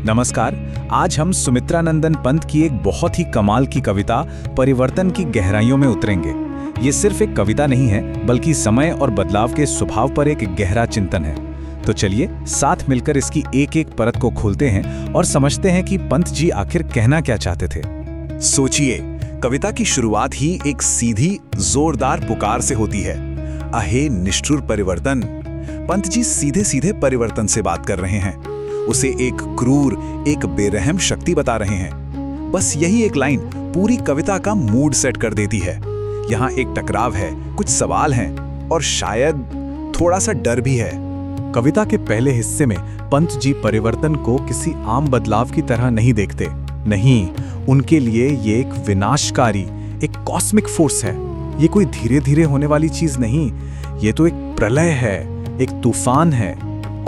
नमस्कार। आज हम सुमित्रानंदन पंत की एक बहुत ही कमाल की कविता परिवर्तन की गहराइयों में उतरेंगे। ये सिर्फ एक कविता नहीं है, बल्कि समय और बदलाव के स्वभाव पर एक गहरा चिंतन है। तो चलिए साथ मिलकर इसकी एक एक परत को खोलते हैं और समझते हैं कि पंत जी आखिर कहना क्या चाहते थे। सोचिए, कविता की शुरुआत ही एक सीधी जोरदार पुकार से होती है। अहे निष्ठुर परिवर्तन। पंत जी सीधे सीधे परिवर्तन से बात कर रहे हैं, उसे एक क्रूर, एक बेरहम शक्ति बता रहे हैं। बस यही एक लाइन पूरी कविता का मूड सेट कर देती है। यहाँ एक टकराव है, कुछ सवाल हैं और शायद थोड़ा सा डर भी है। कविता के पहले हिस्से में पंत जी परिवर्तन को किसी आम बदलाव की तरह नहीं देखते। नहीं, उनके लिए ये एक विनाशकारी, एक कॉस्मिक फोर्स है। ये कोई धीरे धीरे होने वाली चीज नहीं, ये तो एक प्रलय है, एक तूफान है।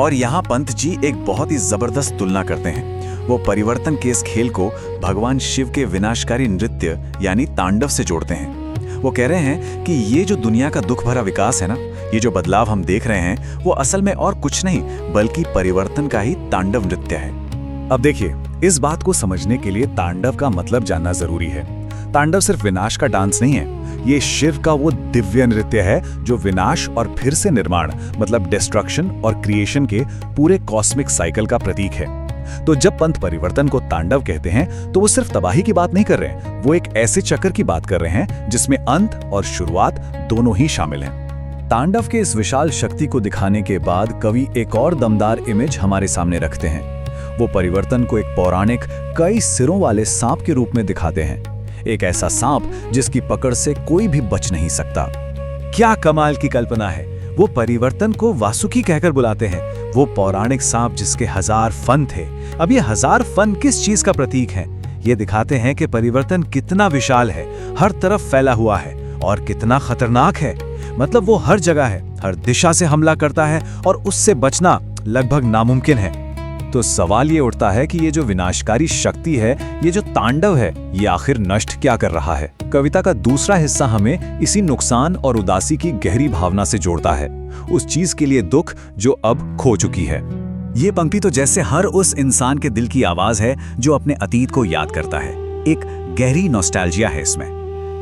और यहाँ पंत जी एक बहुत ही जबरदस्त तुलना करते हैं। वो परिवर्तन के इस खेल को भगवान शिव के विनाशकारी नृत्य यानी तांडव से जोड़ते हैं। वो कह रहे हैं कि ये जो दुनिया का दुख भरा विकास है ना, ये जो बदलाव हम देख रहे हैं, वो असल में और कुछ नहीं बल्कि परिवर्तन का ही तांडव नृत्य है। अब देखिए, इस बात को समझने के लिए तांडव का मतलब जानना जरूरी है। तांडव सिर्फ विनाश का डांस नहीं है, ये शिव का वो दिव्य नृत्य है जो विनाश और फिर से निर्माण, मतलब डिस्ट्रक्शन और क्रिएशन के पूरे कॉस्मिक साइकिल का प्रतीक है। तो जब पंत परिवर्तन को तांडव कहते हैं तो वो सिर्फ तबाही की बात नहीं कर रहे हैं, वो एक ऐसे चक्र की बात कर रहे हैं जिसमें अंत और शुरुआत दोनों ही शामिल हैं। तांडव के इस विशाल शक्ति को दिखाने के बाद कवि एक और दमदार इमेज हमारे सामने रखते हैं। वो परिवर्तन को एक पौराणिक, कई सिरों वाले सांप के रूप में दिखाते हैं। एक ऐसा सांप जिसकी पकड़ से कोई भी बच नहीं सकता। क्या कमाल की कल्पना है। वो परिवर्तन को वासुकी कहकर बुलाते हैं, वो पौराणिक सांप जिसके 1000 फन थे। अब ये 1000 फन किस चीज का प्रतीक है? ये दिखाते हैं कि परिवर्तन कितना विशाल है, हर तरफ फैला हुआ है और कितना खतरनाक है। मतलब वो हर जगह है, हर दिशा से हमला करता है और उससे बचना लगभग नामुमकिन है। तो सवाल ये उठता है कि ये जो विनाशकारी शक्ति है, ये जो तांडव है, ये आखिर नष्ट क्या कर रहा है? कविता का दूसरा हिस्सा हमें इसी नुकसान और उदासी की गहरी भावना से जोड़ता है, उस चीज के लिए दुख जो अब खो चुकी है। ये पंक्ति तो जैसे हर उस इंसान के दिल की आवाज है जो अपने अतीत को याद करता है। एक गहरी नॉस्टैल्जिया है इसमें।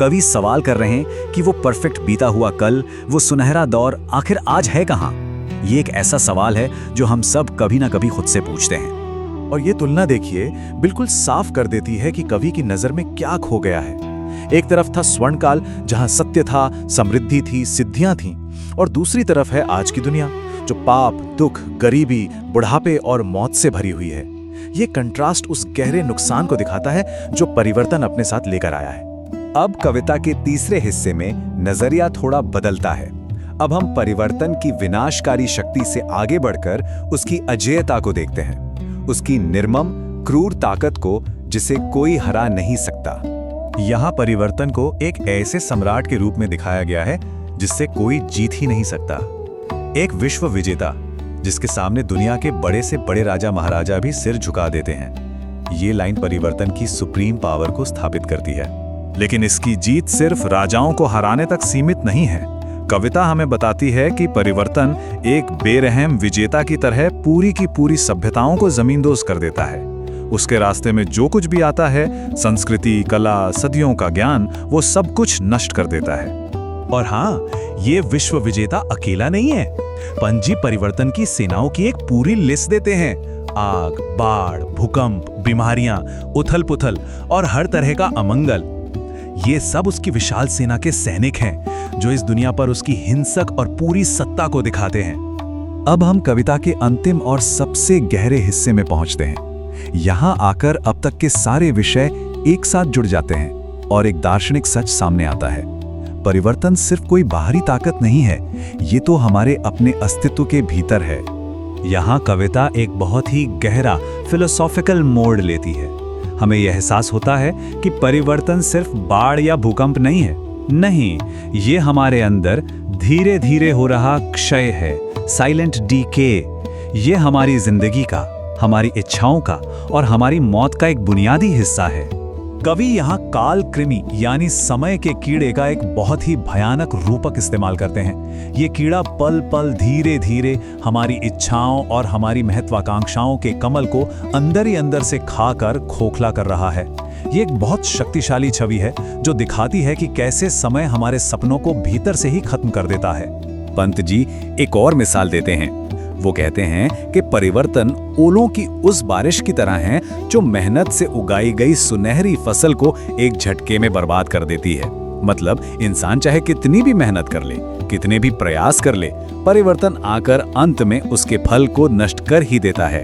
कवि सवाल कर रहे हैं कि वो परफेक्ट बीता हुआ कल, वो सुनहरा दौर आखिर आज है कहाँ? ये एक ऐसा सवाल है जो हम सब कभी ना कभी खुद से पूछते हैं। और ये तुलना देखिए बिल्कुल साफ कर देती है कि कवि की नजर में क्या खो गया है। एक तरफ था स्वर्णकाल जहां सत्य था, समृद्धि थी, सिद्धियां थीं, और दूसरी तरफ है आज की दुनिया जो पाप, दुख, गरीबी, बुढ़ापे और मौत से भरी हुई है। ये कंट्रास्ट उस गहरे नुकसान को दिखाता है जो परिवर्तन अपने साथ लेकर आया है। अब कविता के तीसरे हिस्से में नजरिया थोड़ा बदलता है। अब हम परिवर्तन की विनाशकारी शक्ति से आगे बढ़कर उसकी अजेयता को देखते हैं, उसकी निर्मम, क्रूर ताकत को जिसे कोई हरा नहीं सकता। यहाँ परिवर्तन को एक ऐसे सम्राट के रूप में दिखाया गया है जिससे कोई जीत ही नहीं सकता। एक विश्व विजेता जिसके सामने दुनिया के बड़े से बड़े राजा महाराजा भी सिर झुका देते हैं। ये लाइन परिवर्तन की सुप्रीम पावर को स्थापित करती है। लेकिन इसकी जीत सिर्फ राजाओं को हराने तक सीमित नहीं है। कविता हमें बताती है कि परिवर्तन एक बेरहम विजेता की तरह पूरी की पूरी सभ्यताओं को जमींदोज कर देता है। उसके रास्ते में जो कुछ भी आता है, संस्कृति, कला, सदियों का ज्ञान, वो सब कुछ नष्ट कर देता है। और हाँ, ये विश्व विजेता अकेला नहीं है। पंत जी परिवर्तन की सेनाओं की एक पूरी लिस्ट देते हैं। आग, बाढ़, भूकंप, बीमारियां, उथल पुथल और हर तरह का अमंगल, ये सब उसकी विशाल सेना के सैनिक हैं जो इस दुनिया पर उसकी हिंसक और पूरी सत्ता को दिखाते हैं। अब हम कविता के अंतिम और सबसे गहरे हिस्से में पहुंचते हैं। यहाँ आकर अब तक के सारे विषय एक साथ जुड़ जाते हैं और एक दार्शनिक सच सामने आता है। परिवर्तन सिर्फ कोई बाहरी ताकत नहीं है, ये तो हमारे अपने अस्तित्व के भीतर है। यहाँ कविता एक बहुत ही गहरा फिलोसॉफिकल मोड़ लेती है। हमें यह एहसास होता है कि परिवर्तन सिर्फ बाढ़ या भूकंप नहीं है। नहीं, ये हमारे अंदर धीरे धीरे हो रहा क्षय है, साइलेंट डीके। ये हमारी जिंदगी का, हमारी इच्छाओं का और हमारी मौत का एक बुनियादी हिस्सा है। कवि यहाँ काल कृमि यानी समय के कीड़े का एक बहुत ही भयानक रूपक इस्तेमाल करते हैं। ये कीड़ा पल पल धीरे धीरे हमारी इच्छाओं और हमारी महत्वाकांक्षाओं के कमल को अंदर ही अंदर से खाकर खोखला कर रहा है। ये एक बहुत शक्तिशाली छवि है जो दिखाती है कि कैसे समय हमारे सपनों को भीतर से ही खत्म कर देता है। पंत जी एक और मिसाल देते हैं। वो कहते हैं कि परिवर्तन ओलों की उस बारिश की तरह है जो मेहनत से उगाई गई सुनहरी फसल को एक झटके में बर्बाद कर देती है। मतलब इंसान चाहे कितनी भी मेहनत कर ले, कितने भी प्रयास कर ले, परिवर्तन आकर अंत में उसके फल को नष्ट कर ही देता है।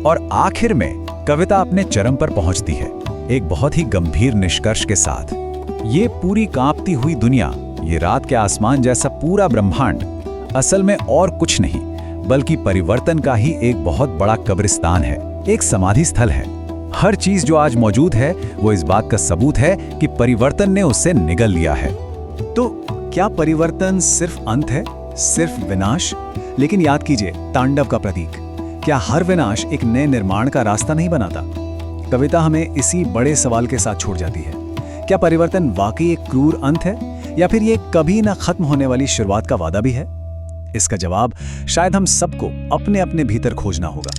और आखिर में कविता अपने चरम पर पहुंचती है, एक बहुत ही गंभीर निष्कर्ष के साथ। ये पूरी कांपती हुई दुनिया, ये रात के आसमान जैसा पूरा ब्रह्मांड असल में और कुछ नहीं बल्कि परिवर्तन का ही एक बहुत बड़ा कब्रिस्तान है, एक समाधि स्थल है। हर चीज जो आज मौजूद है वो इस बात का सबूत है कि परिवर्तन ने उससे निगल लिया है। तो क्या परिवर्तन सिर्फ अंत है, सिर्फ विनाश? लेकिन याद कीजिए तांडव का प्रतीक, क्या हर विनाश एक नए निर्माण का रास्ता नहीं बनाता? कविता हमें इसी बड़े सवाल के साथ छोड़ जाती है। क्या परिवर्तन वाकई एक क्रूर अंत है या फिर ये कभी ना खत्म होने वाली शुरुआत का वादा भी है? इसका जवाब शायद हम सबको अपने अपने भीतर खोजना होगा।